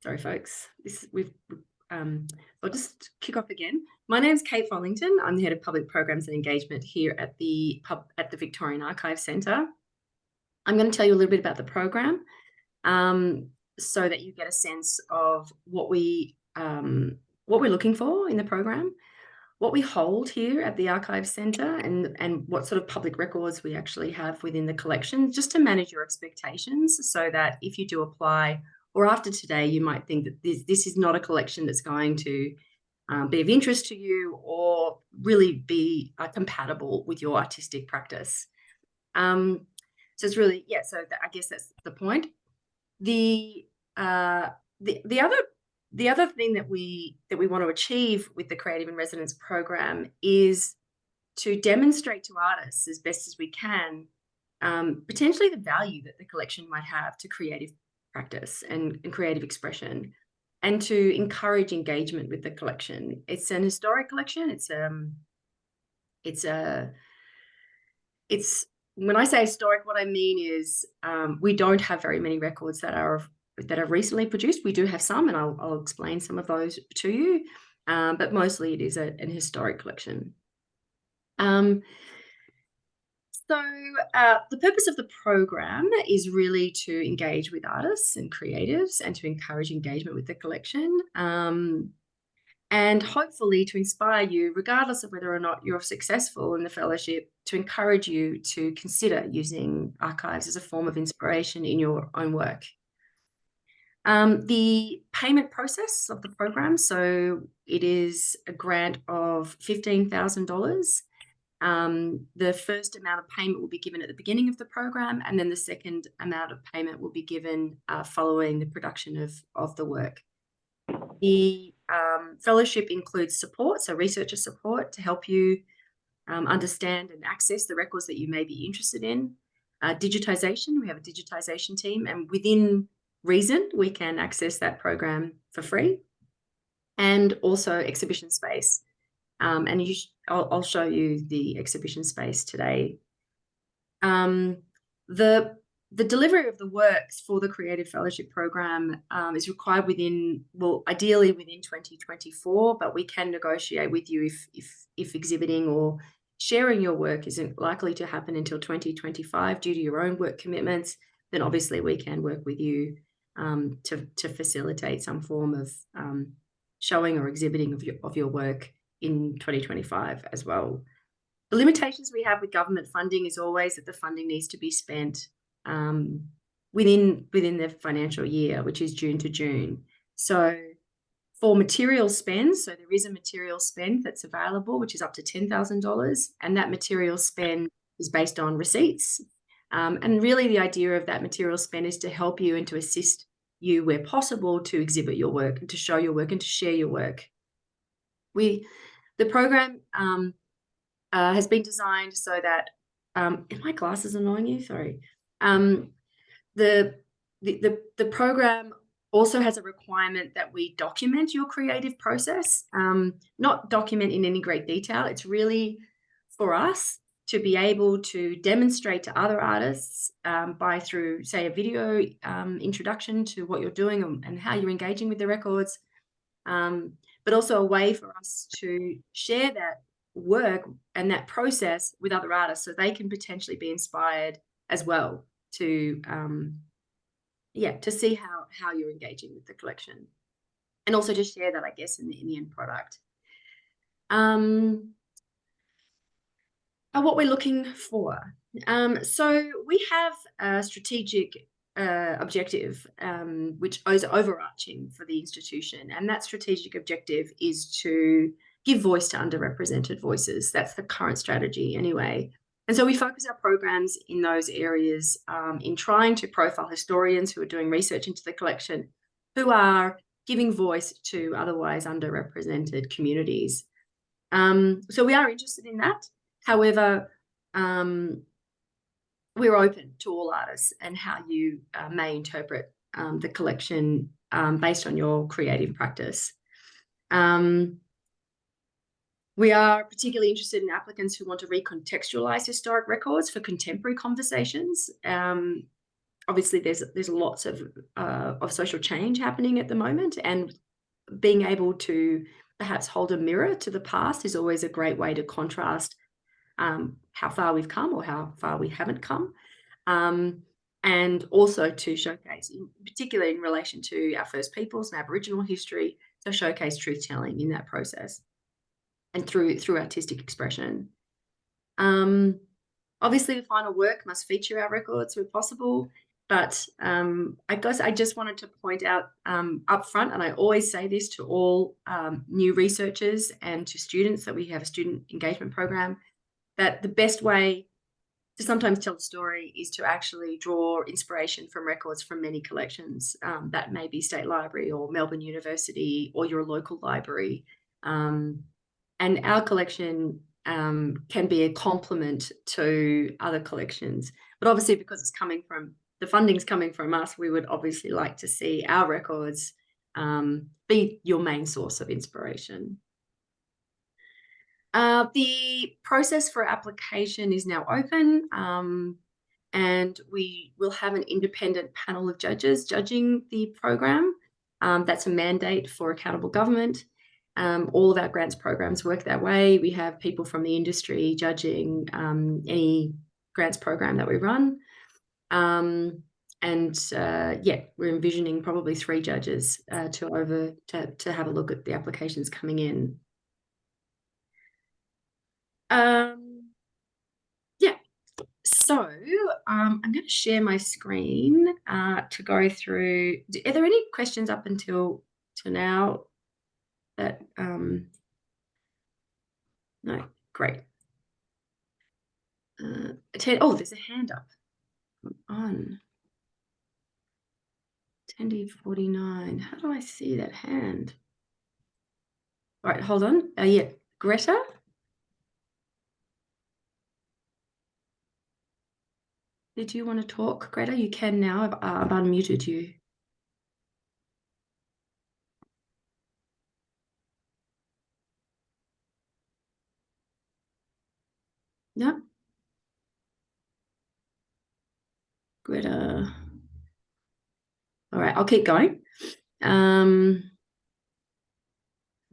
Sorry, folks. I'll just kick off again. My name is Kate Follington. I'm the head of public programs and engagement here at the Victorian Archive Centre. I'm going to tell you a little bit about the program, so that you get a sense of what we're looking for in the program, what we hold here at the Archive Centre, and what sort of public records we actually have within the collection, just to manage your expectations, so that if you do apply, or after today, you might think that this is not a collection that's going to be of interest to you or really be compatible with your artistic practice. So it's really, I guess that's the point. The other thing that we want to achieve with the Creative in Residence program is to demonstrate to artists as best as we can potentially the value that the collection might have to creative practice and creative expression, and to encourage engagement with the collection. It's an historic collection. It's when I say historic, what I mean is we don't have very many records that are recently produced. We do have some, and I'll explain some of those to you, but mostly it is an historic collection. So the purpose of the program is really to engage with artists and creatives and to encourage engagement with the collection, and hopefully to inspire you, regardless of whether or not you're successful in the fellowship, to encourage you to consider using archives as a form of inspiration in your own work. The payment process of the program, so it is a grant of $15,000. The first amount of payment will be given at the beginning of the program, and then the second amount of payment will be given following the production of the work. The fellowship includes support, so researcher support to help you understand and access the records that you may be interested in. Digitization, we have a digitization team, and within reason, we can access that program for free. And also exhibition space. And I'll show you the exhibition space today. The delivery of the works for the Creative Fellowship Program is required ideally within 2024, but we can negotiate with you if exhibiting or sharing your work isn't likely to happen until 2025 due to your own work commitments. Then obviously we can work with you to facilitate some form of showing or exhibiting of your work in 2025 as well. The limitations we have with government funding is always that the funding needs to be spent within the financial year, which is June to June. So for material spend, so there is a material spend that's available, which is up to $10,000, and that material spend is based on receipts. And really the idea of that material spend is to help you and to assist you where possible to exhibit your work and to show your work and to share your work. The program has been designed so that, are my glasses annoying you? Sorry. The program also has a requirement that we document your creative process, not document in any great detail. It's really for us to be able to demonstrate to other artists through, say, a video introduction to what you're doing and how you're engaging with the records, but also a way for us to share that work and that process with other artists so they can potentially be inspired as well to see how you're engaging with the collection, and also to share that, I guess, in the end product. What we're looking for. So we have a strategic objective, which is overarching for the institution, and that strategic objective is to give voice to underrepresented voices. That's the current strategy anyway. And so we focus our programs in those areas, in trying to profile historians who are doing research into the collection, who are giving voice to otherwise underrepresented communities. So we are interested in that. However, we're open to all artists and how you may interpret the collection based on your creative practice. We are particularly interested in applicants who want to recontextualize historic records for contemporary conversations. obviously there's lots of social change happening at the moment, and being able to perhaps hold a mirror to the past is always a great way to contrast how far we've come or how far we haven't come. And also to showcase, in particular in relation to our First Peoples and Aboriginal history, to showcase truth telling in that process and through artistic expression. Obviously, the final work must feature our records where possible, but I guess I just wanted to point out up front, and I always say this to all new researchers and to students that we have a student engagement program, that the best way to sometimes tell the story is to actually draw inspiration from records from many collections. That may be State Library or Melbourne University or your local library. And our collection can be a complement to other collections. But obviously, because it's coming from, the funding's coming from us, we would obviously like to see our records be your main source of inspiration. The process for application is now open, and we will have an independent panel of judges judging the program. That's a mandate for accountable government. All of our grants programs work that way. We have people from the industry judging any grants program that we run. Yeah, we're envisioning probably 3 judges to have a look at the applications coming in. Yeah, so I'm going to share my screen to go through. Are there any questions up until now that no, great. There's a hand up on attendee 49. How do I see that hand? All right, hold on. Yeah, Greta. Did you want to talk, Greta? You can now. I've unmuted you. No? Greta. All right, I'll keep going.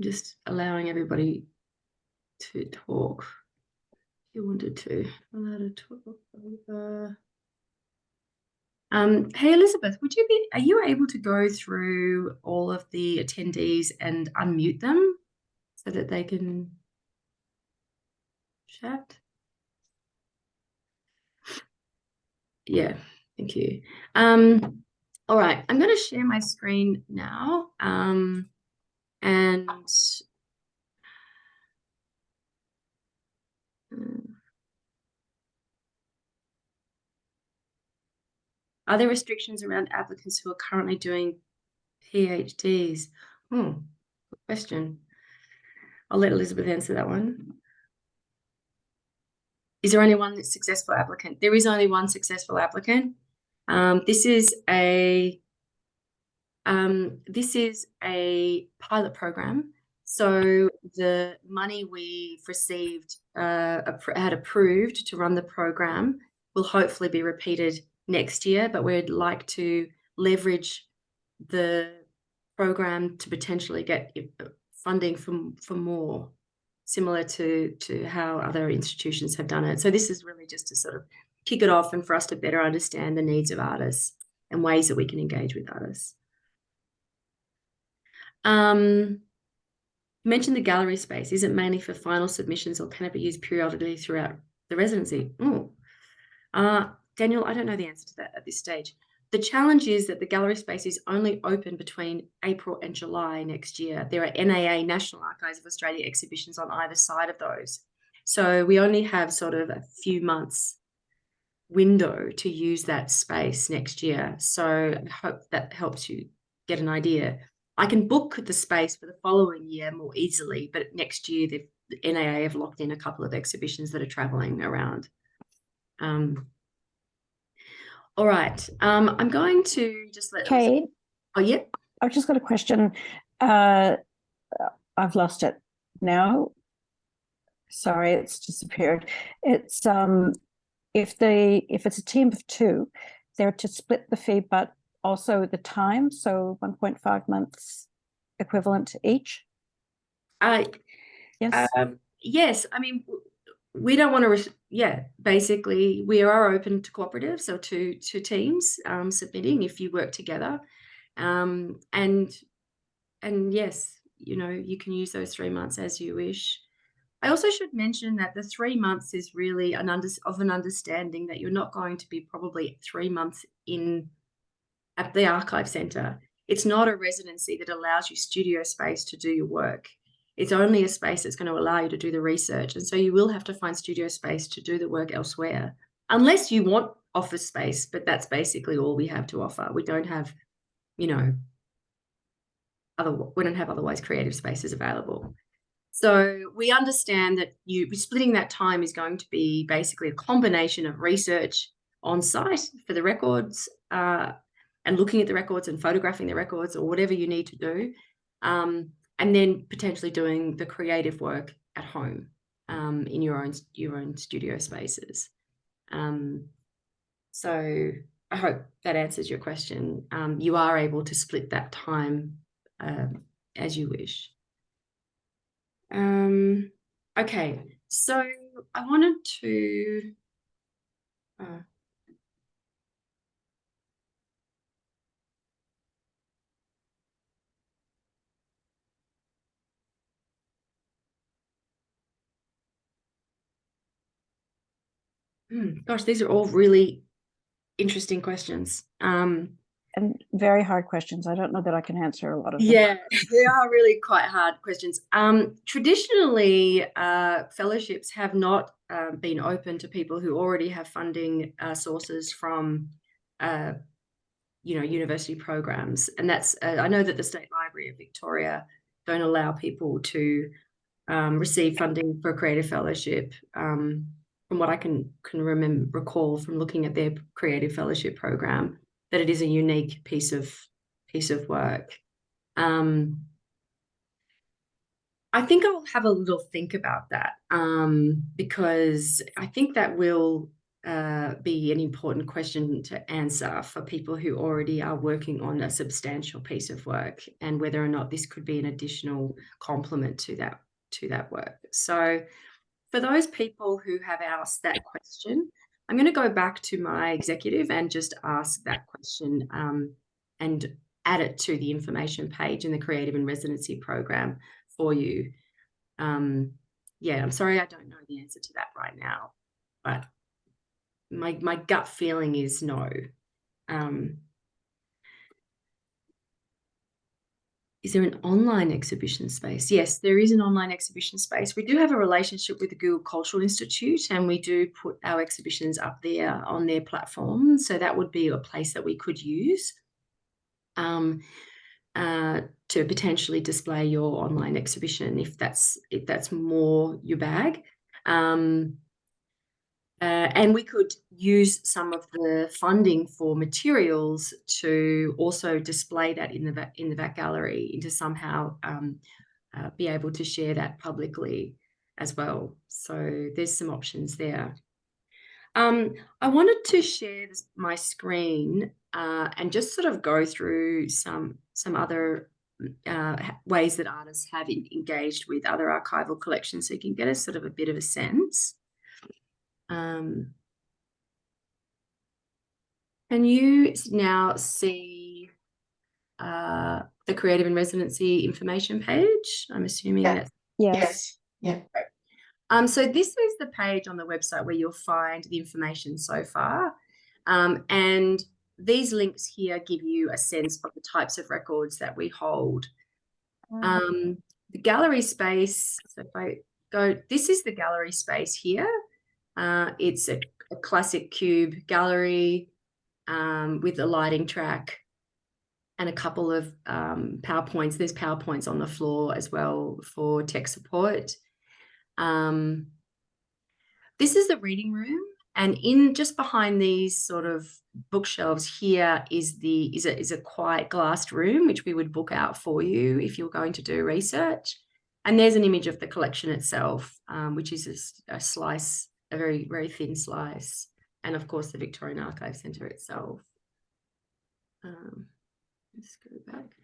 Just allowing everybody to talk. If you wanted to. Allow to talk. Hey, Elizabeth, are you able to go through all of the attendees and unmute them so that they can chat? Yeah, thank you. All right, I'm going to share my screen now. Are there restrictions around applicants who are currently doing PhDs? Good question. I'll let Elizabeth answer that one. Is there only one successful applicant? There is only one successful applicant. This is a pilot program. So the money we've received had approved to run the program will hopefully be repeated next year, but we'd like to leverage the program to potentially get funding for more, similar to how other institutions have done it. So this is really just to sort of kick it off and for us to better understand the needs of artists and ways that we can engage with artists. You mentioned the gallery space. Is it mainly for final submissions or can it be used periodically throughout the residency? Daniel, I don't know the answer to that at this stage. The challenge is that the gallery space is only open between April and July next year. There are NAA, National Archives of Australia, exhibitions on either side of those. So we only have sort of a few months window to use that space next year. So I hope that helps you get an idea. I can book the space for the following year more easily, but next year the NAA have locked in a couple of exhibitions that are traveling around. All right. I'm going to just let Kate. Oh, yeah. I've just got a question. I've lost it now. Sorry, it's disappeared. It's if it's a team of 2, there to split the fee, but also the time, so 1.5 months equivalent each? Yes. Yes, I mean, we don't want to, basically we are open to cooperatives, so to teams submitting if you work together. And yes, you can use those 3 months as you wish. I also should mention that the 3 months is really an understanding that you're not going to be probably 3 months in at the archive centre. It's not a residency that allows you studio space to do your work. It's only a space that's going to allow you to do the research. And so you will have to find studio space to do the work elsewhere, unless you want office space, but that's basically all we have to offer. We don't have, we don't have otherwise creative spaces available. So we understand that splitting that time is going to be basically a combination of research on site for the records, and looking at the records and photographing the records or whatever you need to do, and then potentially doing the creative work at home, in your own studio spaces. So I hope that answers your question. You are able to split that time as you wish. Okay, so I wanted to gosh, these are all really interesting questions. And very hard questions. I don't know that I can answer a lot of them. Yeah, they are really quite hard questions. Traditionally, fellowships have not been open to people who already have funding sources from, university programs. And that's, I know that the State Library of Victoria don't allow people to receive funding for a creative fellowship. From what I can recall from looking at their creative fellowship program, that it is a unique piece of work. I think I'll have a little think about that, because I think that will be an important question to answer for people who already are working on a substantial piece of work, and whether or not this could be an additional complement to that work. So for those people who have asked that question, I'm going to go back to my executive and just ask that question, and add it to the information page in the Creative and Residency program for you. I'm sorry I don't know the answer to that right now, but my gut feeling is no. Is there an online exhibition space? Yes, there is an online exhibition space. We do have a relationship with the Google Cultural Institute, and we do put our exhibitions up there on their platform. So that would be a place that we could use to potentially display your online exhibition if that's more your bag. And we could use some of the funding for materials to also display that in the back gallery, and to somehow be able to share that publicly as well. So there's some options there. I wanted to share my screen and just sort of go through some other ways that artists have engaged with other archival collections, so you can get a sort of a bit of a sense. Can you now see the Creative and Residency information page? I'm assuming that's... Yes. Yeah. So this is the page on the website where you'll find the information so far. And these links here give you a sense of the types of records that we hold. The gallery space, so if I go, this is the gallery space here. It's a classic cube gallery with a lighting track and a couple of PowerPoints. There's PowerPoints on the floor as well for tech support. This is the reading room, and in just behind these sort of bookshelves here is a quiet glassed room, which we would book out for you if you're going to do research. And there's an image of the collection itself, which is a slice, a very, very thin slice. and of course the Victorian Archive Centre itself. Let's go back.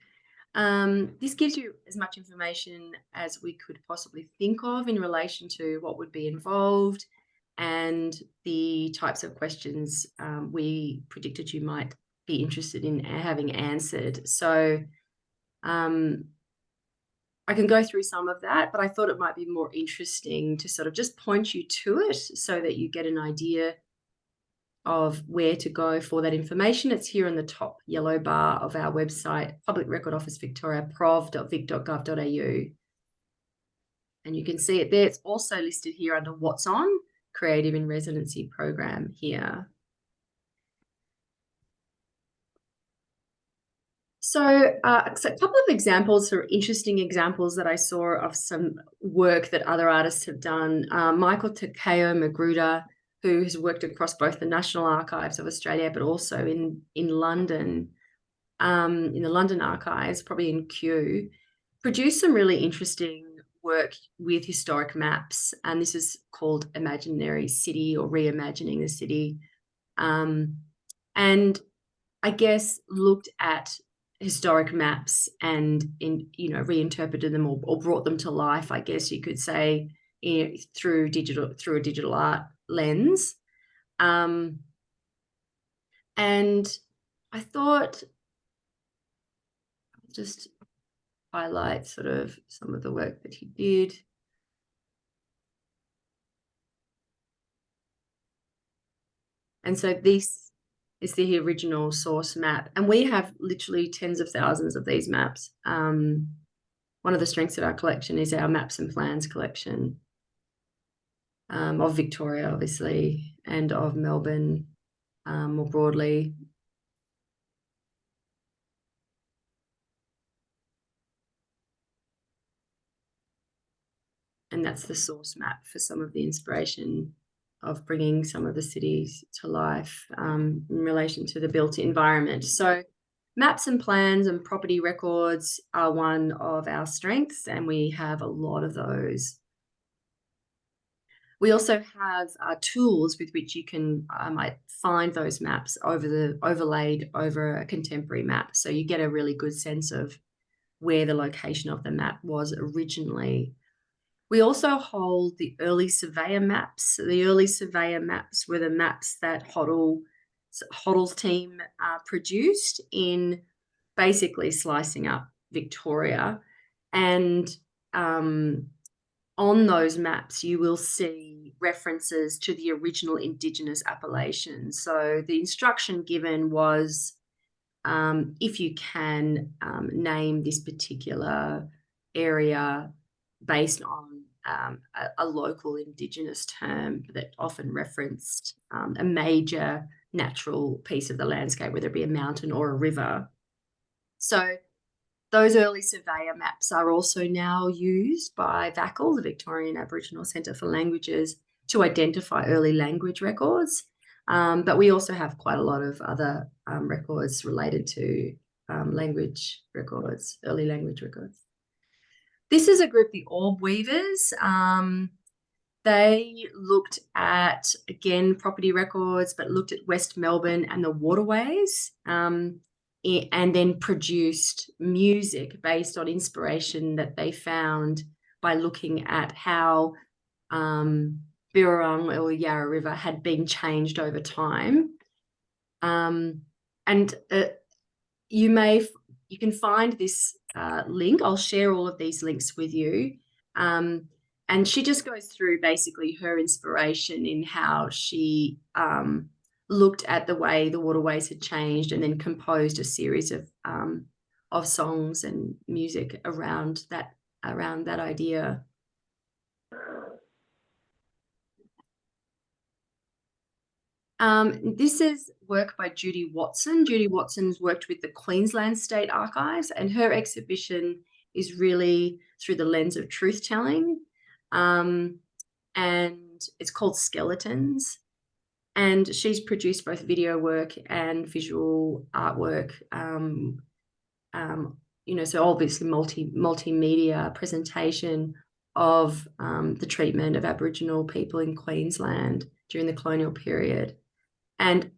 This gives you as much information as we could possibly think of in relation to what would be involved and the types of questions we predicted you might be interested in having answered. So I can go through some of that, but I thought it might be more interesting to sort of just point you to it so that you get an idea of where to go for that information. It's here in the top yellow bar of our website, Public Record Office Victoria, prov.vic.gov.au. And you can see it there. It's also listed here under What's On, Creative in Residency program here. So a couple of examples, or interesting examples that I saw of some work that other artists have done. Michael Takeo Magruder, who has worked across both the National Archives of Australia, but also in London, in the London Archives, probably in Kew, produced some really interesting work with historic maps. And this is called Imaginary City, or Reimagining the City. And I guess looked at historic maps and reinterpreted them or brought them to life, I guess you could say, through a digital art lens. And I thought I'll just highlight sort of some of the work that he did. And so this is the original source map. And we have literally tens of thousands of these maps. One of the strengths of our collection is our maps and plans collection of Victoria, obviously, and of Melbourne more broadly. And that's the source map for some of the inspiration of bringing some of the cities to life in relation to the built environment. So maps and plans and property records are one of our strengths, and we have a lot of those. We also have tools with which you can might find those maps overlaid over a contemporary map. So you get a really good sense of where the location of the map was originally. We also hold the early surveyor maps. So the early surveyor maps were the maps that Hoddle's team produced in basically slicing up Victoria. And on those maps, you will see references to the original Indigenous appellations. So the instruction given was, if you can name this particular area based on a local Indigenous term that often referenced a major natural piece of the landscape, whether it be a mountain or a river. So those early surveyor maps are also now used by VACL, the Victorian Aboriginal Centre for Languages, to identify early language records. But we also have quite a lot of other records related to language records, early language records. This is a group, the Orb Weavers. They looked at, again, property records, but looked at West Melbourne and the waterways, and then produced music based on inspiration that they found by looking at how Birrarung or Yarra River had been changed over time. You can find this link. I'll share all of these links with you. And she just goes through basically her inspiration in how she looked at the way the waterways had changed and then composed a series of songs and music around that idea. This is work by Judy Watson. Judy Watson's worked with the Queensland State Archives, and her exhibition is really through the lens of truth-telling. And it's called Skeletons. And she's produced both video work and visual artwork. So obviously multimedia presentation of the treatment of Aboriginal people in Queensland during the colonial period. And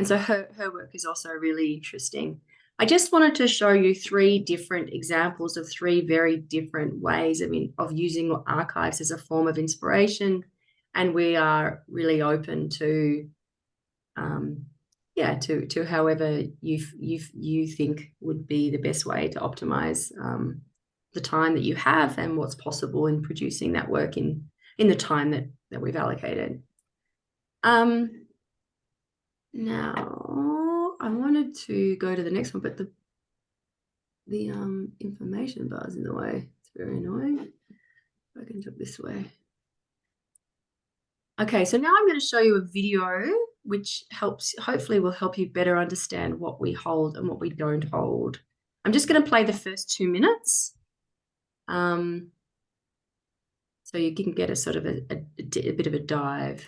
so her work is also really interesting. I just wanted to show you 3 different examples of 3 very different ways of using archives as a form of inspiration. And we are really open to to however you think would be the best way to optimize the time that you have and what's possible in producing that work in the time that we've allocated. Now I wanted to go to the next one, but the information bar is in the way. It's very annoying. I can jump this way. Okay, so now I'm going to show you a video which hopefully will help you better understand what we hold and what we don't hold. I'm just going to play the first 2 minutes. So you can get a sort of a bit of a dive.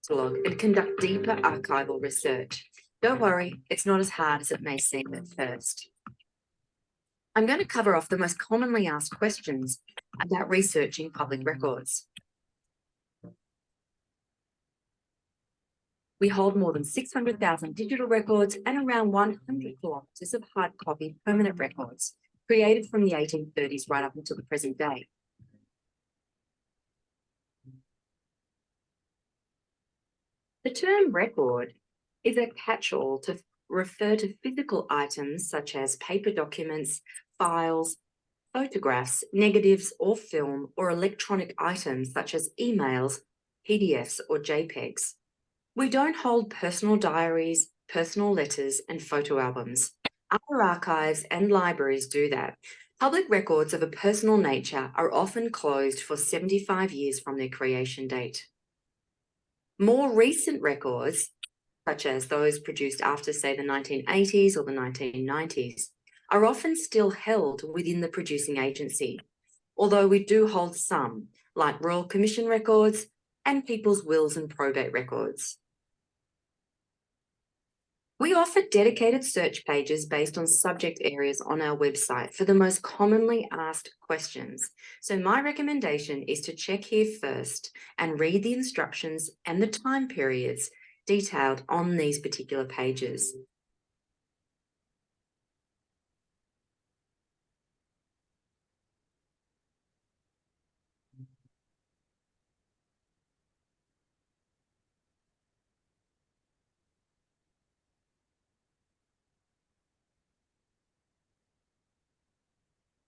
And conduct deeper archival research. Don't worry, it's not as hard as it may seem at first. I'm going to cover off the most commonly asked questions about researching public records. We hold more than 600,000 digital records and around 100 kilometres of hard copy permanent records created from the 1830s right up until the present day. The term record is a catch-all to refer to physical items such as paper documents, files, photographs, negatives or film, or electronic items such as emails, PDFs or JPEGs. We don't hold personal diaries, personal letters and photo albums. Other archives and libraries do that. Public records of a personal nature are often closed for 75 years from their creation date. More recent records, such as those produced after, say, the 1980s or the 1990s, are often still held within the producing agency, although we do hold some, like Royal Commission records and people's wills and probate records. We offer dedicated search pages based on subject areas on our website for the most commonly asked questions. So my recommendation is to check here first and read the instructions and the time periods detailed on these particular pages.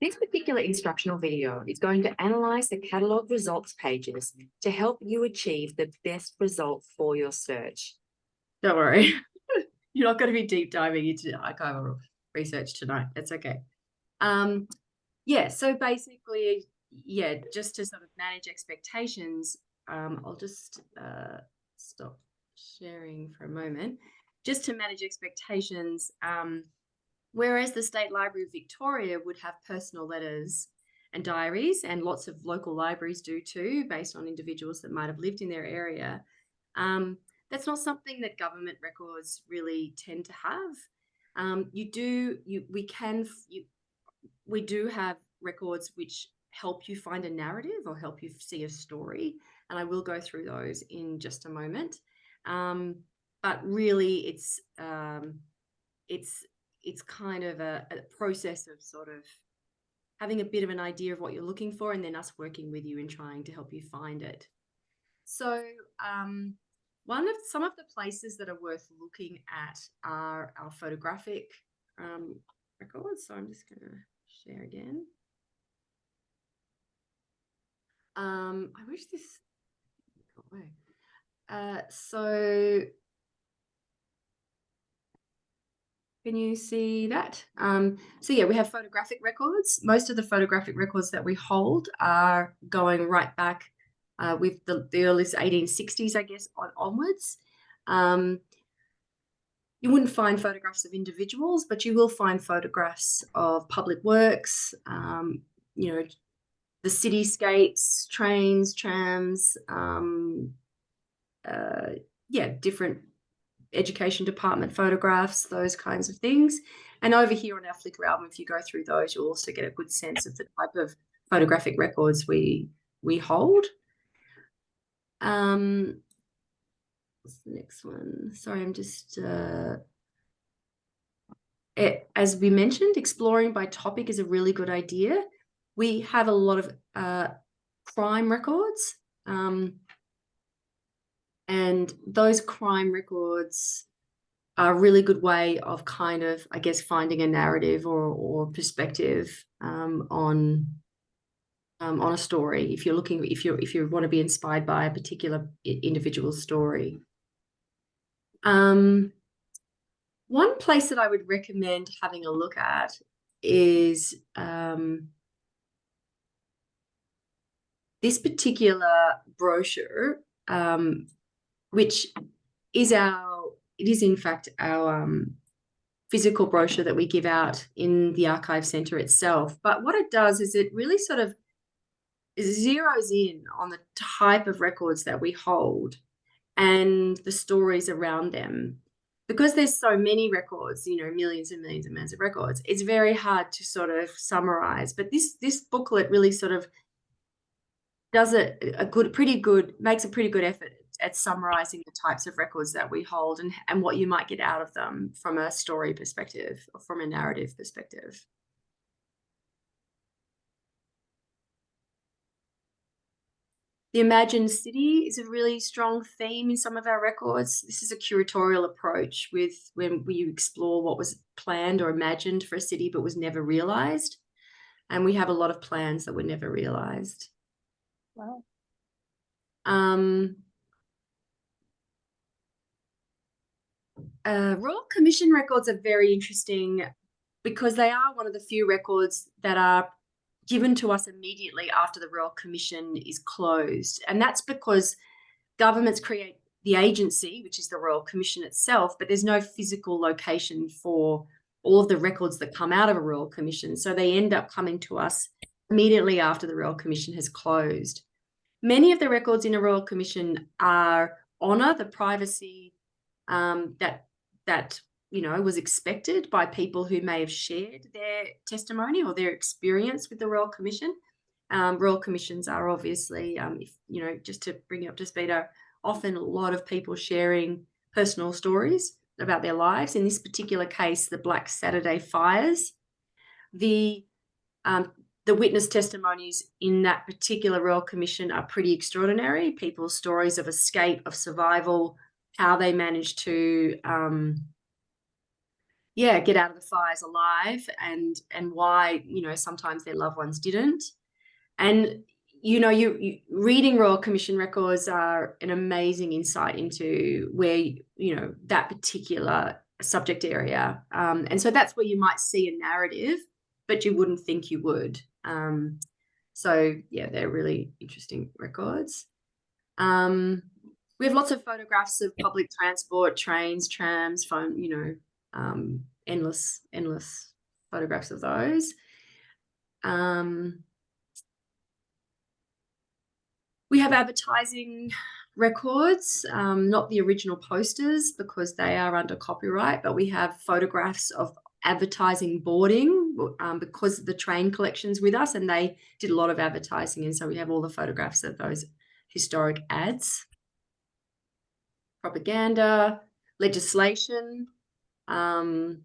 This particular instructional video is going to analyse the catalogue results pages to help you achieve the best result for your search. Don't worry, you're not going to be deep diving into archival research tonight. That's okay. Yeah, so basically, yeah, just to sort of manage expectations, I'll just stop sharing for a moment. Just to manage expectations, whereas the State Library of Victoria would have personal letters and diaries, and lots of local libraries do too, based on individuals that might have lived in their area, that's not something that government records really tend to have. We do have records which help you find a narrative or help you see a story, and I will go through those in just a moment. But really, it's kind of a process of sort of having a bit of an idea of what you're looking for, and then us working with you and trying to help you find it. So some of the places that are worth looking at are our photographic records. So I'm just going to share again. I wish this got away. So can you see that? So yeah, we have photographic records. Most of the photographic records that we hold are going right back with the earliest 1860s, I guess, onwards. You wouldn't find photographs of individuals, but you will find photographs of public works, the cityscapes, trains, trams, different education department photographs, those kinds of things. And over here on our Flickr album, if you go through those, you'll also get a good sense of the type of photographic records we hold. what's the next one? Sorry, I'm just as we mentioned, exploring by topic is a really good idea. We have a lot of crime records, and those crime records are a really good way of kind of, I guess, finding a narrative or perspective on a story. If you're looking, if you want to be inspired by a particular individual story. One place that I would recommend having a look at is this particular brochure, which is it is in fact our physical brochure that we give out in the Archive Centre itself. But what it does is it really sort of zeroes in on the type of records that we hold and the stories around them. Because there's so many records, you know, millions and millions and millions of records, it's very hard to sort of summarize. But this booklet really sort of does makes a pretty good effort at summarizing the types of records that we hold and what you might get out of them from a story perspective or from a narrative perspective. The imagined city is a really strong theme in some of our records. This is a curatorial approach when we explore what was planned or imagined for a city but was never realized. And we have a lot of plans that were never realized. Wow. Royal Commission records are very interesting because they are one of the few records that are given to us immediately after the Royal Commission is closed. And that's because governments create the agency, which is the Royal Commission itself, but there's no physical location for all of the records that come out of a Royal Commission. So they end up coming to us immediately after the Royal Commission has closed. Many of the records in a Royal Commission honour the privacy that you know was expected by people who may have shared their testimony or their experience with the Royal Commission. Royal Commissions are obviously, if you know, just to bring you up to speed, are often a lot of people sharing personal stories about their lives. In this particular case, the Black Saturday fires, the witness testimonies in that particular Royal Commission are pretty extraordinary. People's stories of escape, of survival, how they managed to get out of the fires alive, and why, you know, sometimes their loved ones didn't. And you know, you reading Royal Commission records are an amazing insight into where, you know, that particular subject area, and so that's where you might see a narrative but you wouldn't think you would. So yeah, they're really interesting records. We have lots of photographs of public transport, trains, trams, phone, you know, endless photographs of those. We have advertising records, not the original posters because they are under copyright, but we have photographs of advertising boarding because of the train collections with us, and they did a lot of advertising, and so we have all the photographs of those historic ads. Propaganda, legislation, and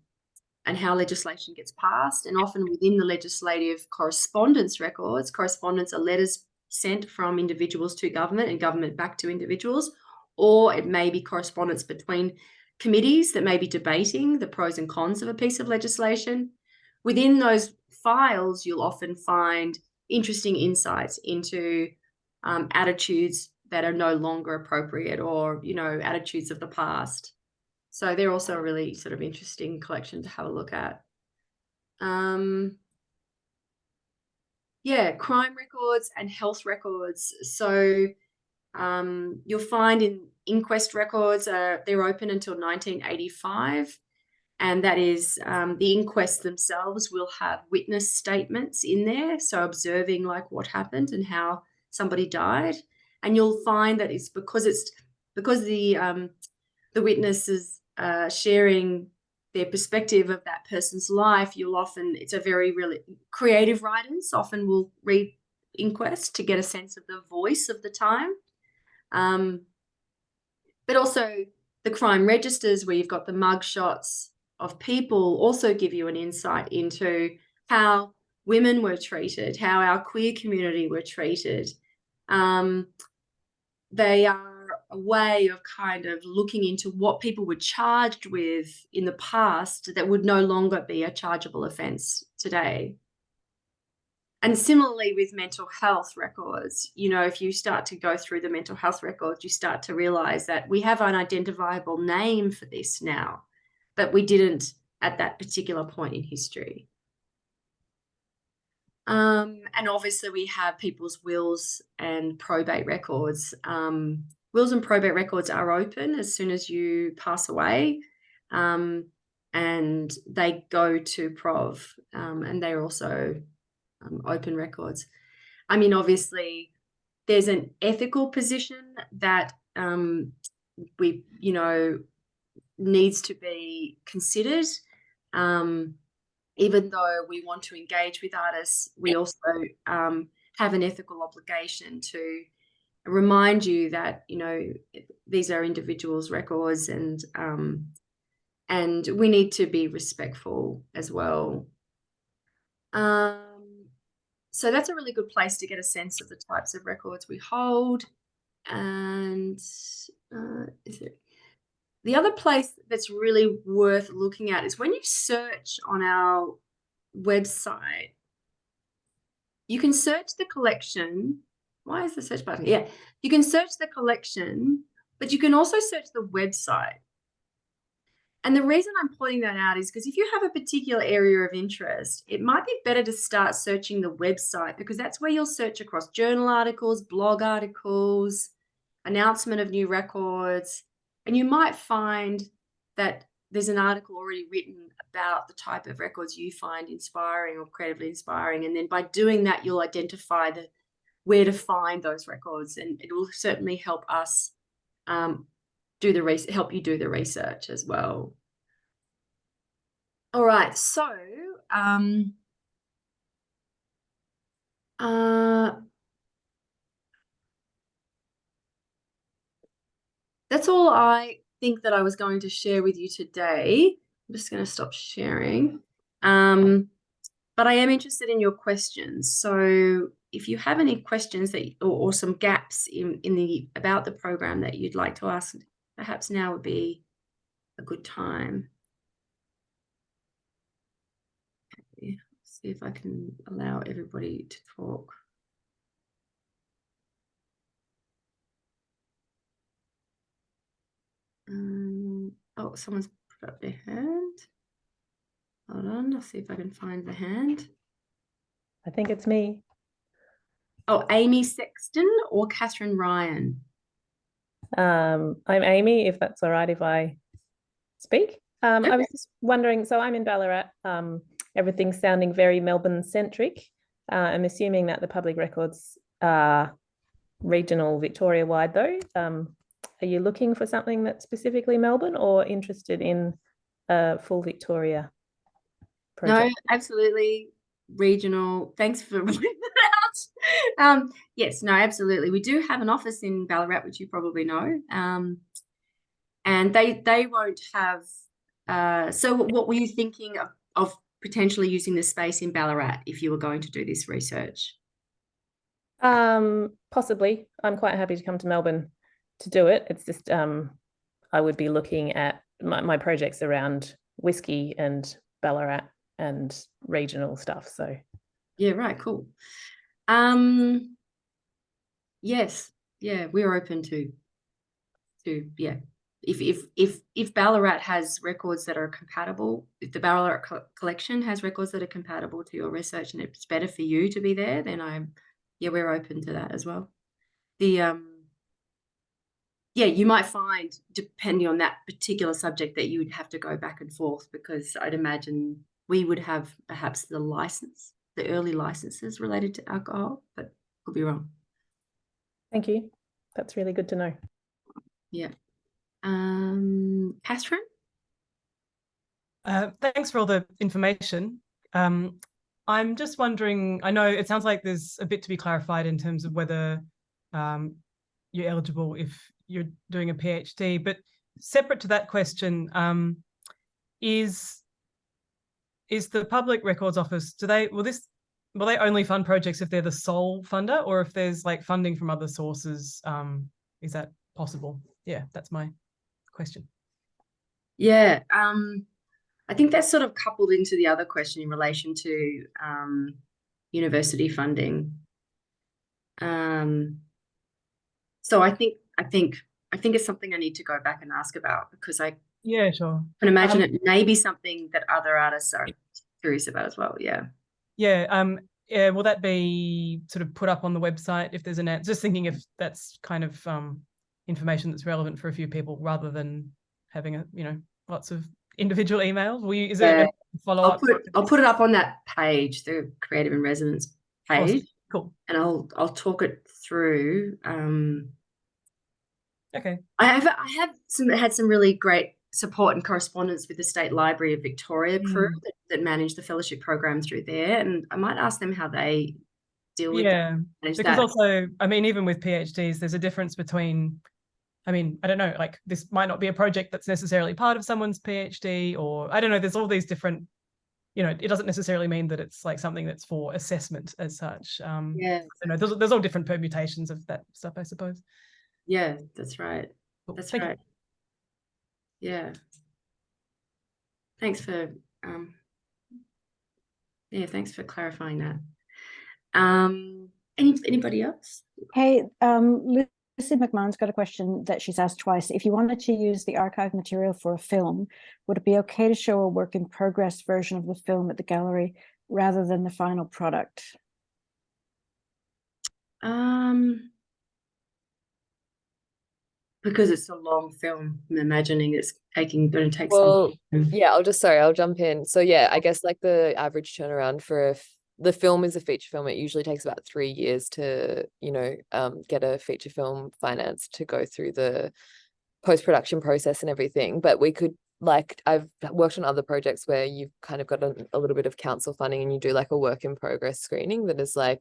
how legislation gets passed, and often within the legislative correspondence records, correspondence are letters sent from individuals to government and government back to individuals, or it may be correspondence between committees that may be debating the pros and cons of a piece of legislation. Within those files, you'll often find interesting insights into attitudes that are no longer appropriate, or, you know, attitudes of the past. So they're also a really sort of interesting collection to have a look at. Yeah, crime records and health records. So you'll find in inquest records, they're open until 1985. And that is the inquests themselves will have witness statements in there. So observing like what happened and how somebody died. And you'll find that it's because the witnesses sharing their perspective of that person's life, it's a very really creative writers often will read inquest to get a sense of the voice of the time. But also the crime registers where you've got the mug shots of people also give you an insight into how women were treated, how our queer community were treated. They are a way of kind of looking into what people were charged with in the past that would no longer be a chargeable offence today. And similarly with mental health records, you know, if you start to go through the mental health records, you start to realise that we have an identifiable name for this now, but we didn't at that particular point in history. And obviously we have people's wills and probate records. Wills and probate records are open as soon as you pass away, and they go to Prov, and they're also open records. I mean, obviously there's an ethical position that we, you know, needs to be considered. Even though we want to engage with artists, we also have an ethical obligation to remind you that, you know, these are individuals' records, and we need to be respectful as well. So that's a really good place to get a sense of the types of records we hold. And the other place that's really worth looking at is when you search on our website, you can search the collection. Why is the search button? Yeah, you can search the collection, but you can also search the website. And the reason I'm pointing that out is because if you have a particular area of interest, it might be better to start searching the website, because that's where you'll search across journal articles, blog articles, announcement of new records, and you might find that there's an article already written about the type of records you find inspiring or creatively inspiring. And then by doing that, you'll identify where to find those records, and it will certainly help us help you do the research as well. All right, so that's all I think that I was going to share with you today. I'm just going to stop sharing. But I am interested in your questions. So if you have any questions that or some gaps in about the program that you'd like to ask, perhaps now would be a good time. Okay, let's see if I can allow everybody to talk. Oh, someone's put up their hand. Hold on, I'll see if I can find the hand. I think it's me. Oh, Amy Sexton or Catherine Ryan? I'm Amy, if that's all right if I speak. Okay. I was just wondering, so I'm in Ballarat. Everything's sounding very Melbourne-centric. I'm assuming that the public records are regional Victoria-wide though. Are you looking for something that's specifically Melbourne, or interested in a full Victoria project? No, absolutely regional. Thanks for pointing that out. Yes, no, absolutely. We do have an office in Ballarat, which you probably know. And they won't have. So what were you thinking of potentially using the space in Ballarat if you were going to do this research? Possibly. I'm quite happy to come to Melbourne to do it. It's just I would be looking at my projects around whiskey and Ballarat and regional stuff. So yeah, right, cool. Yes, yeah, we're open to yeah. If Ballarat has records that are compatible, if the Ballarat collection has records that are compatible to your research and it's better for you to be there, then we're open to that as well. Yeah, you might find, depending on that particular subject, that you would have to go back and forth, because I'd imagine we would have perhaps the early licenses related to alcohol, but could be wrong. thank you. That's really good to know. Yeah. Catherine? Thanks for all the information. I'm just wondering, I know it sounds like there's a bit to be clarified in terms of whether you're eligible if you're doing a PhD. But separate to that question, is the Public Records Office, will they only fund projects if they're the sole funder, or if there's like funding from other sources? Is that possible? Yeah, that's my question. Yeah, I think that's sort of coupled into the other question in relation to university funding. So I think it's something I need to go back and ask about, because I Yeah, sure. can imagine it may be something that other artists are curious about as well. Yeah. Yeah. Yeah. Will that be sort of put up on the website if there's an answer? Just thinking if that's kind of information that's relevant for a few people, rather than having lots of individual emails. Is it a follow up? I'll put it up on that page, the Creative in Residence page. Awesome. Cool. And I'll talk it through. Okay. I have had some really great support and correspondence with the State Library of Victoria crew that manage the fellowship program through there, and I might ask them how they deal with because also, I mean, even with PhDs, there's a difference between, I mean, I don't know, like this might not be a project that's necessarily part of someone's PhD, or I don't know, there's all these different, it doesn't necessarily mean that it's like something that's for assessment as such. Yeah. There's all different permutations of that stuff, I suppose. Yeah, that's right. Cool. That's Thank right. you. Yeah. Thanks for thanks for clarifying that. Anybody else? Hey, Lucy McMahon's got a question that she's asked twice. If you wanted to use the archive material for a film, would it be okay to show a work in progress version of the film at the gallery rather than the final product? Because it's a long film, I'm imagining it's going to take Well, some time. yeah, I'll jump in. So yeah, I guess like the average turnaround for the film is a feature film. It usually takes about 3 years to, get a feature film financed to go through the post-production process and everything. But we could, like, I've worked on other projects where you've kind of got a little bit of council funding, and you do like a work in progress screening that is like,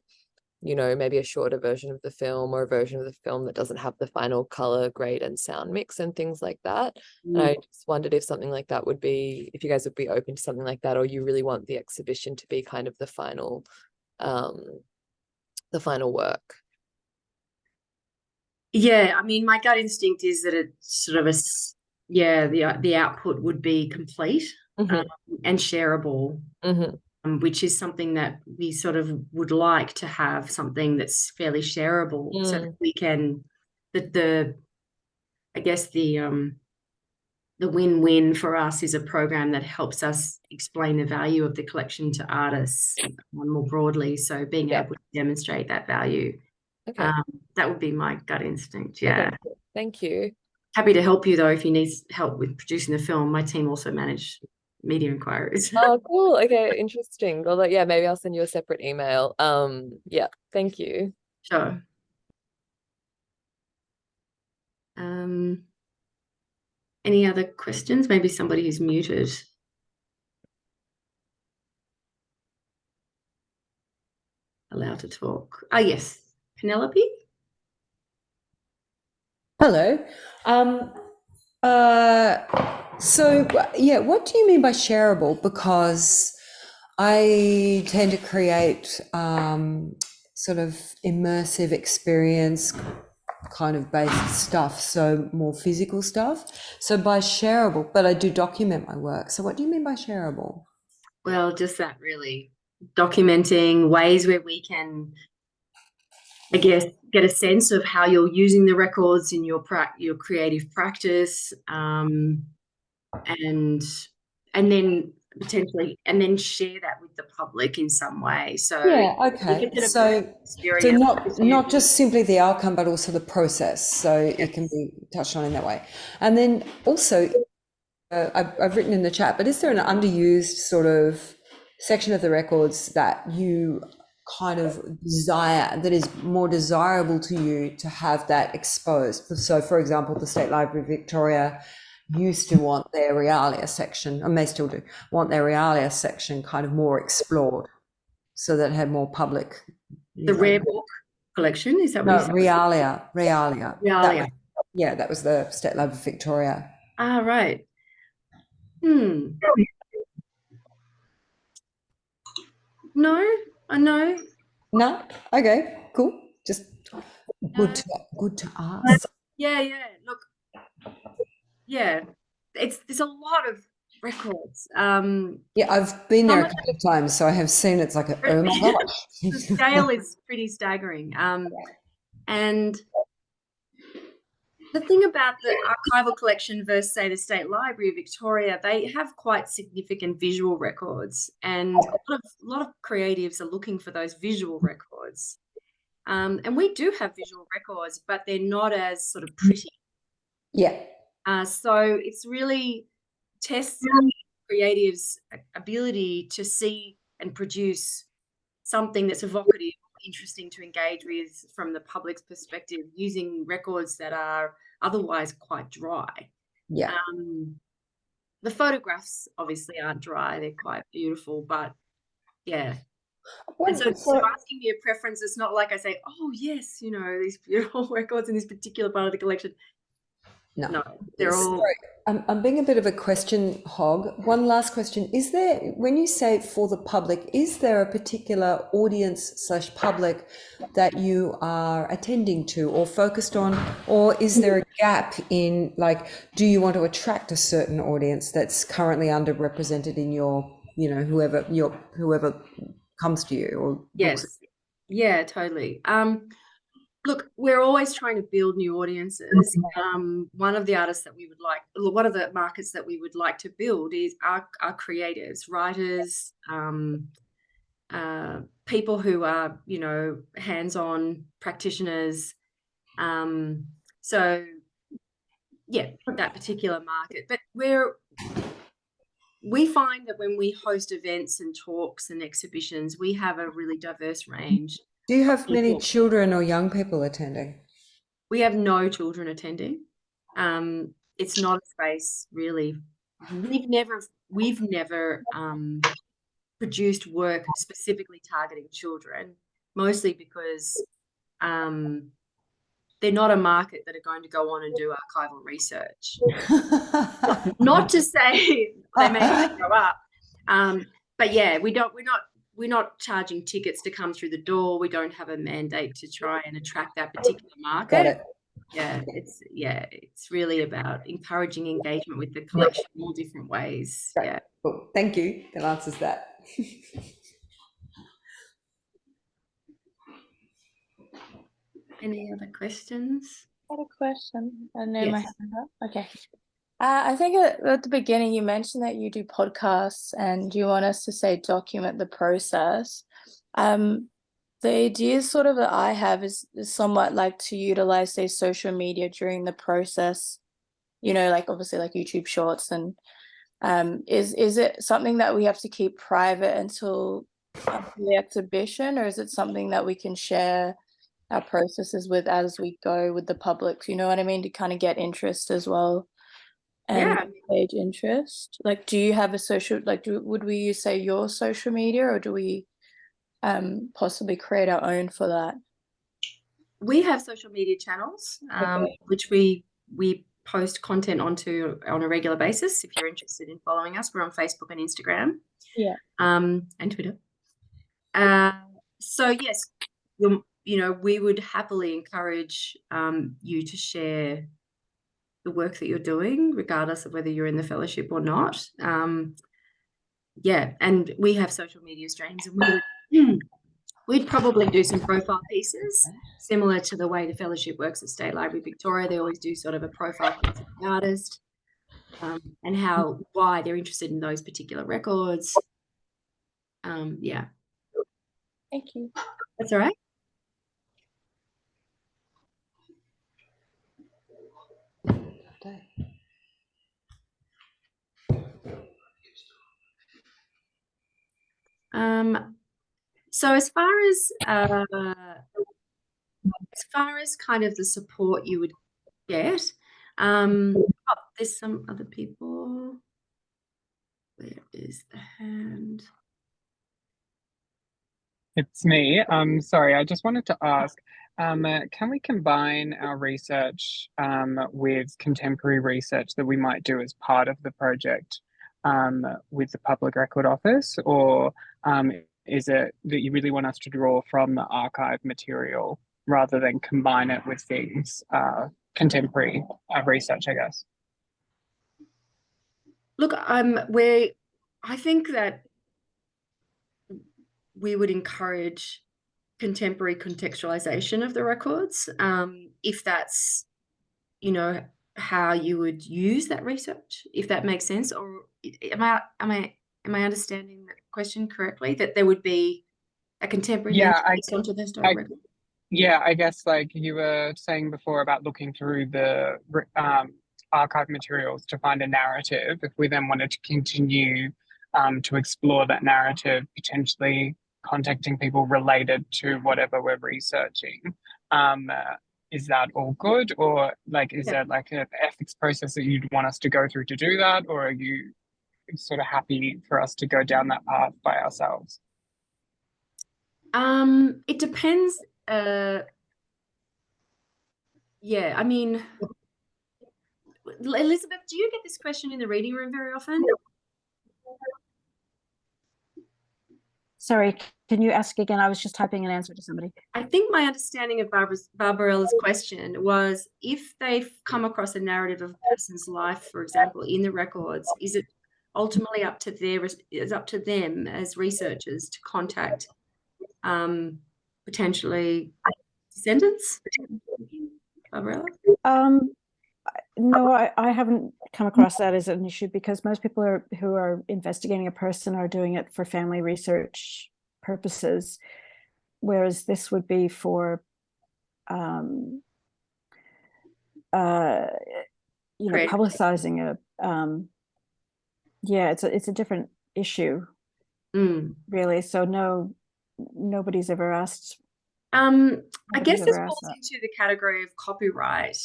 maybe a shorter version of the film, or a version of the film that doesn't have the final color grade and sound mix and things like that. And I just wondered if something like that if you guys would be open to something like that, or you really want the exhibition to be kind of the final work. Yeah, I mean, my gut instinct is that it's sort of the output would be complete and shareable. Which is something that we sort of would like to have, something that's fairly shareable, so that we can, I guess the win-win for us is a program that helps us explain the value of the collection to artists more broadly. So being able to demonstrate that value, that would be my gut instinct. Yeah. Okay, thank you. Happy to help you though if you need help with producing the film. My team also manage media inquiries. Oh, cool. Okay, interesting. Well, yeah, maybe I'll send you a separate email. Yeah, thank you. Sure. Any other questions? Maybe somebody who's muted. Allowed to talk. Ah, yes. Penelope? Hello. So yeah, what do you mean by shareable? Because I tend to create sort of immersive experience kind of based stuff, so more physical stuff. So by shareable, but I do document my work. So what do you mean by shareable? Well, just that, really. Documenting ways where we can, I guess, get a sense of how you're using the records in your creative practice, and then potentially, and then share that with the public in some way. So yeah, okay. So not just simply the outcome, but also the process. So it can be touched on in that way. And then also, I've written in the chat, but is there an underused sort of section of the records that you kind of desire, that is more desirable to you to have that exposed? So for example, the State Library of Victoria used to want their realia section, and they still do, want their realia section kind of more explored, so that it had more public. The rare book collection, is that what you said? Realia. Yeah, that was the State Library of Victoria. Ah, right. No, I know. No? Okay, cool. Just good to ask. Yeah. Look, yeah, there's a lot of records. Yeah, I've been there Some a of couple of times, so I have seen it's like, oh my gosh. the scale is pretty staggering. And the thing about the archival collection versus, say, the State Library of Victoria, they have quite significant visual records, and a lot of creatives are looking for those visual records. And we do have visual records, but they're not as sort of pretty. Yeah. So it's really tests creatives' ability to see and produce something that's evocative, interesting to engage with from the public's perspective, using records that are otherwise quite dry. Yeah. The photographs obviously aren't dry; they're quite beautiful, but yeah. And so asking me a preference, it's not like I say, oh yes, you know, these beautiful records in this particular part of the collection. No, they're all. Sorry, I'm being a bit of a question hog. One last question. Is there, when you say for the public, is there a particular audience / public that you are attending to or focused on? Or is there a gap in, like, do you want to attract a certain audience that's currently underrepresented in your, you know, whoever comes to you or Yes. Yeah, totally. Look, we're always trying to build new audiences. One of the artists that we would like, one of the markets that we would like to build is our creatives, writers, people who are, you know, hands-on practitioners. So yeah, that particular market. But we find that when we host events and talks and exhibitions, we have a really diverse range. Do you have many children or young people attending? We have no children attending. It's not a space really. We've never produced work specifically targeting children, mostly because they're not a market that are going to go on and do archival research. Not to say they may grow up, but yeah, we're not charging tickets to come through the door. We don't have a mandate to try and attract that particular market. Got it. Yeah, it's really about encouraging engagement with the collection in all different ways. Right. Yeah. Cool. Thank you. That answers that. Any other questions? I had a question. I know my Yes. hand up. Okay. I think at the beginning you mentioned that you do podcasts and you want us to say document the process. The idea sort of that I have is somewhat like to utilize, say, social media during the process, you know, like obviously like YouTube shorts, and is it something that we have to keep private until the exhibition, or is it something that we can share our processes with as we go with the public? You know what I mean? To kind of get interest as well. And page interest. Like, do you have a social, like, would we use, say, your social media, or do we possibly create our own for that? We have social media channels, which we post content onto on a regular basis. If you're interested in following us, we're on Facebook and Instagram. Yeah. And Twitter. So yes, you know, we would happily encourage you to share the work that you're doing, regardless of whether you're in the fellowship or not. Yeah, and we have social media streams, and we'd probably do some profile pieces similar to the way the fellowship works at State Library Victoria. They always do sort of a profile piece of the artist and why they're interested in those particular records. Yeah. Thank you. That's all right. So as far as kind of the support you would get, there's some other people. Where is the hand? It's me. Sorry, I just wanted to ask, Can we combine our research with contemporary research that we might do as part of the project with the Public Record Office, or is it that you really want us to draw from the archive material rather than combine it with things contemporary research, I guess? Look, I think that we would encourage contemporary contextualization of the records, if that's, you know, how you would use that research, if that makes sense. Or am I understanding the question correctly? That there would be a contemporary lens based onto the historic record? Yeah, I guess like you were saying before about looking through the archive materials to find a narrative. If we then wanted to continue to explore that narrative, potentially contacting people related to whatever we're researching, is that all good? Or like, is there like an ethics process that you'd want us to go through to do that? Or are you sort of happy for us to go down that path by ourselves? It depends. Yeah, I mean, Elizabeth, do you get this question in the reading room very often? Sorry, can you ask again? I was just typing an answer to somebody. I think my understanding of Barbarella's question was, if they've come across a narrative of a person's life, for example, in the records, is it ultimately up to them as researchers to contact potentially descendants? Barbarella? No, I haven't come across that as an issue, because most people who are investigating a person are doing it for family research purposes, whereas this would be for publicizing a it's a different issue, really. So no, nobody's ever asked. I guess this falls into the category of copyright.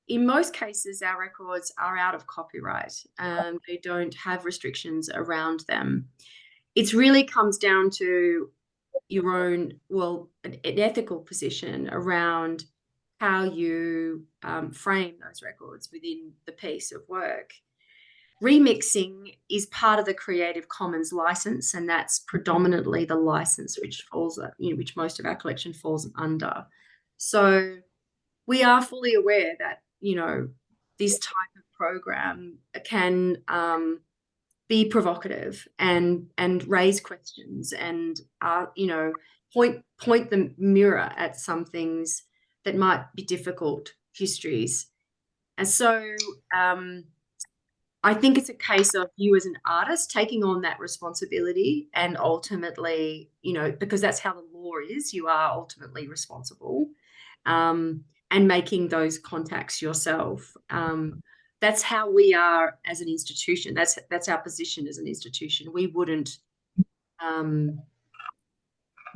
In most cases, our records are out of copyright. They don't have restrictions around them. It really comes down to your own, an ethical position around how you frame those records within the piece of work. Remixing is part of the Creative Commons license, and that's predominantly the license which falls, which most of our collection falls under. So we are fully aware that, this type of program can be provocative and raise questions and point the mirror at some things that might be difficult histories. And so I think it's a case of you as an artist taking on that responsibility, and ultimately, because that's how the law is, you are ultimately responsible, and making those contacts yourself. That's how we are as an institution. That's our position as an institution. We wouldn't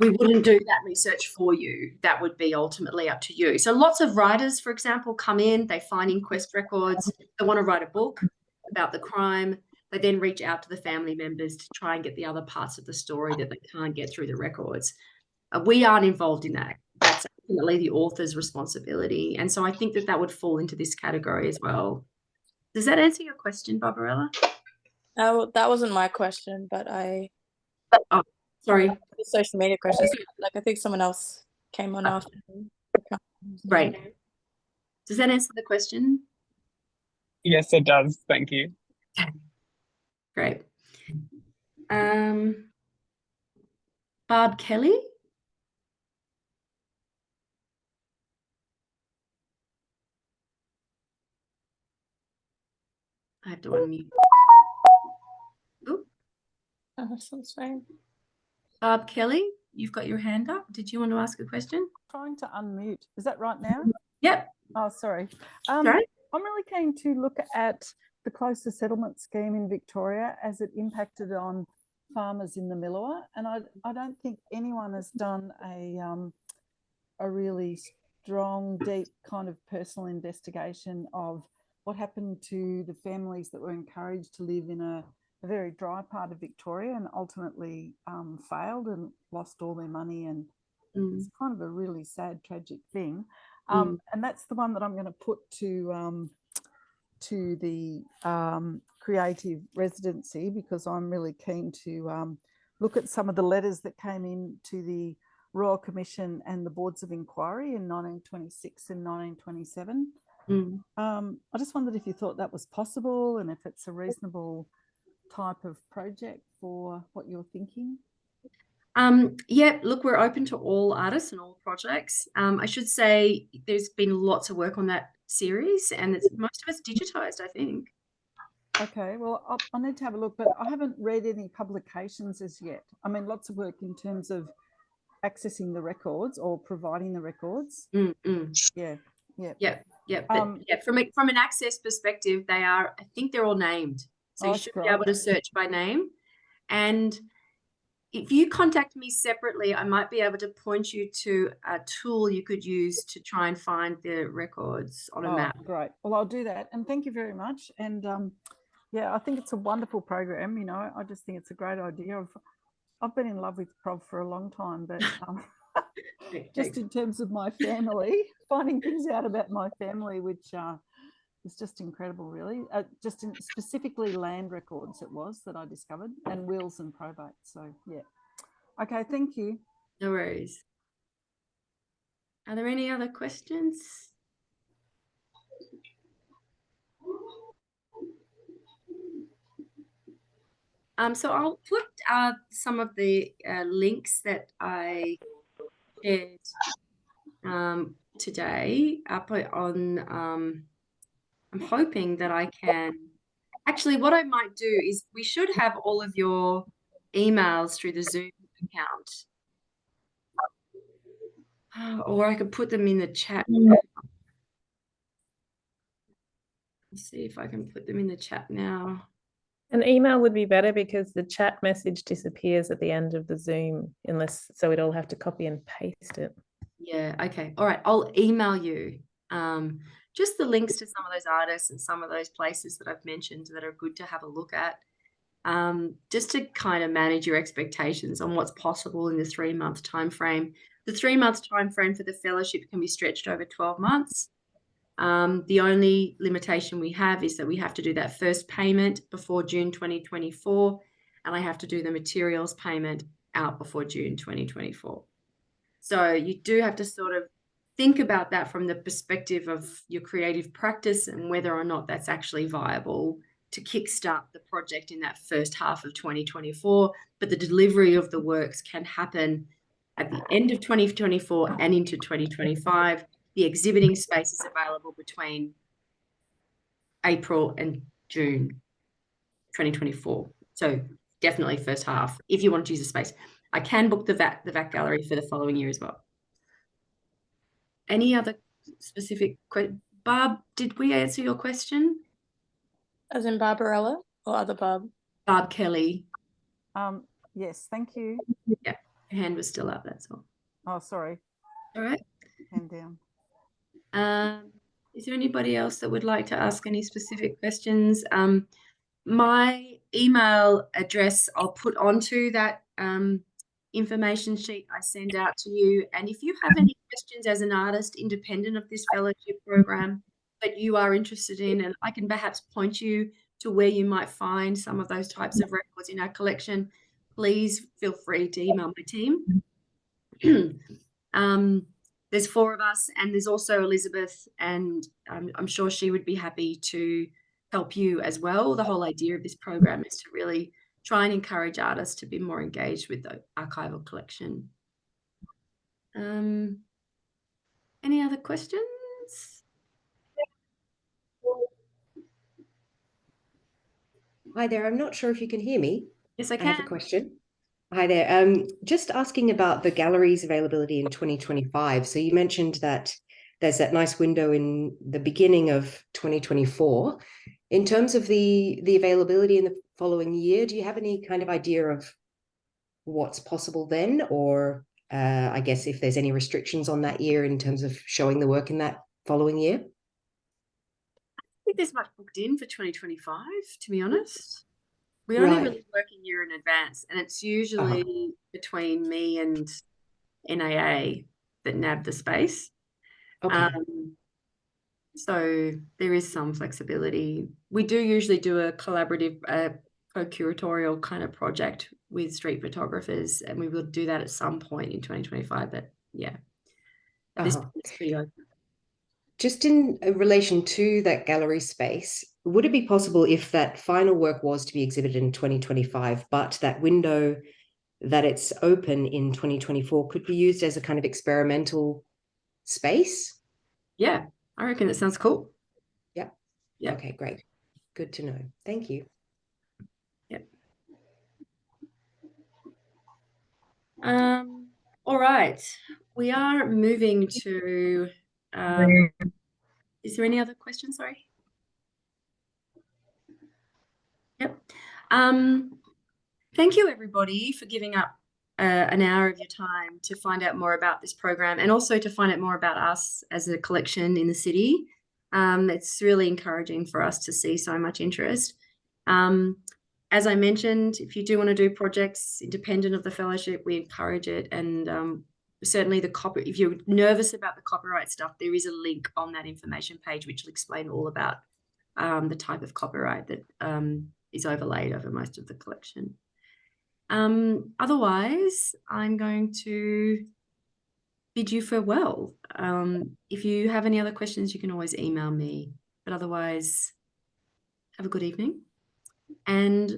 do that research for you. That would be ultimately up to you. So lots of writers, for example, come in, they find inquest records, they want to write a book about the crime. They then reach out to the family members to try and get the other parts of the story that they can't get through the records. We aren't involved in that. That's ultimately the author's responsibility. And so I think that would fall into this category as well. Does that answer your question, Barbarella? That wasn't my question, but Oh, sorry. The social media questions. Like, I think someone else came on after. Right. Does that answer the question? Yes, it does. Thank you. Great. Barb Kelly? I have to unmute. Oh, that's fine. Barb Kelly, you've got your hand up. Did you want to ask a question? Trying to unmute. Is that right now? Yep. Oh, sorry. Sorry? I'm really keen to look at the closer settlement scheme in Victoria as it impacted on farmers in the Millewa, and I don't think anyone has done a really strong, deep kind of personal investigation of what happened to the families that were encouraged to live in a very dry part of Victoria and ultimately failed and lost all their money and It's kind of a really sad, tragic thing. Mm. And that's the one that I'm going to put to the creative residency, because I'm really keen to look at some of the letters that came in to the Royal Commission and the Boards of Inquiry in 1926 and 1927. I just wondered if you thought that was possible and if it's a reasonable type of project for what you're thinking. Yeah, look, we're open to all artists and all projects. I should say there's been lots of work on that series, and most of it's digitized, I think. Okay, well, I need to have a look, but I haven't read any publications as yet. I mean, lots of work in terms of accessing the records or providing the records. Yeah. But from an access perspective, I think they're all named. So you should be able to search by name. And if you contact me separately, I might be able to point you to a tool you could use to try and find the records on a map. Great. Well, I'll do that. And thank you very much. And yeah, I think it's a wonderful program. You know, I just think it's a great idea. I've been in love with Prov for a long time, but just in terms of my family, finding things out about my family, which is just incredible, really. Just specifically land records it was that I discovered, and wills and probate. So, yeah. Okay, thank you. No worries. Are there any other questions? So I'll put some of the links that I shared today up on. I'm hoping that I can. Actually, what I might do is we should have all of your emails through the Zoom account. Or I could put them in the chat. Let's see if I can put them in the chat now. An email would be better because the chat message disappears at the end of the Zoom, so we'd all have to copy and paste it. Yeah, okay. All right, I'll email you just the links to some of those artists and some of those places that I've mentioned that are good to have a look at, just to kind of manage your expectations on what's possible in the 3-month time frame. The 3-month time frame for the fellowship can be stretched over 12 months. The only limitation we have is that we have to do that first payment before June 2024, and I have to do the materials payment out before June 2024. So you do have to sort of think about that from the perspective of your creative practice and whether or not that's actually viable to kickstart the project in that first half of 2024. But the delivery of the works can happen at the end of 2024 and into 2025. The exhibiting space is available between April and June 2024. So definitely first half if you want to use the space. I can book the VAC gallery for the following year as well. Any other specific questions? Barb, did we answer your question? As in Barbarella or other Barb? Barb Kelly. Yes, thank you. Yeah, her hand was still up, that's all. Oh, sorry. All right. Hand down. Is there anybody else that would like to ask any specific questions? My email address I'll put onto that information sheet I send out to you. And if you have any questions as an artist independent of this fellowship program that you are interested in, and I can perhaps point you to where you might find some of those types of records in our collection, please feel free to email my team. There's 4 of us, and there's also Elizabeth, and I'm sure she would be happy to help you as well. The whole idea of this program is to really try and encourage artists to be more engaged with the archival collection. Any other questions? Hi there. I'm not sure if you can hear me. Yes, I can. I have a question. Hi there. Just asking about the gallery's availability in 2025. So you mentioned that there's that nice window in the beginning of 2024. In terms of the availability in the following year, do you have any kind of idea of what's possible then? Or I guess if there's any restrictions on that year in terms of showing the work in that following year? I think there's much booked in for 2025, to be honest. We only really work a year in advance, and it's usually between me and NAA that nabbed the space. Okay. So there is some flexibility. We do usually do a collaborative, co-curatorial kind of project with street photographers, and we will do that at some point in 2025. But yeah, at this point it's pretty open. Just in relation to that gallery space, would it be possible if that final work was to be exhibited in 2025, but that window that it's open in 2024 could be used as a kind of experimental space? Yeah, I reckon that sounds cool. Yeah. Yeah. Okay, great. Good to know. Thank you. Yep. All right. We are moving to is there any other questions? Sorry. Yep. Thank you, everybody, for giving up an hour of your time to find out more about this program, and also to find out more about us as a collection in the city. It's really encouraging for us to see so much interest. As I mentioned, if you do want to do projects independent of the fellowship, we encourage it. And certainly if you're nervous about the copyright stuff, there is a link on that information page which will explain all about the type of copyright that is overlaid over most of the collection. Otherwise, I'm going to bid you farewell. If you have any other questions, you can always email me. But otherwise, have a good evening. And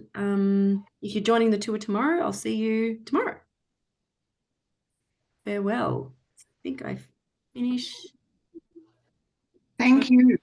if you're joining the tour tomorrow, I'll see you tomorrow. Farewell. I think I've finished. Thank you.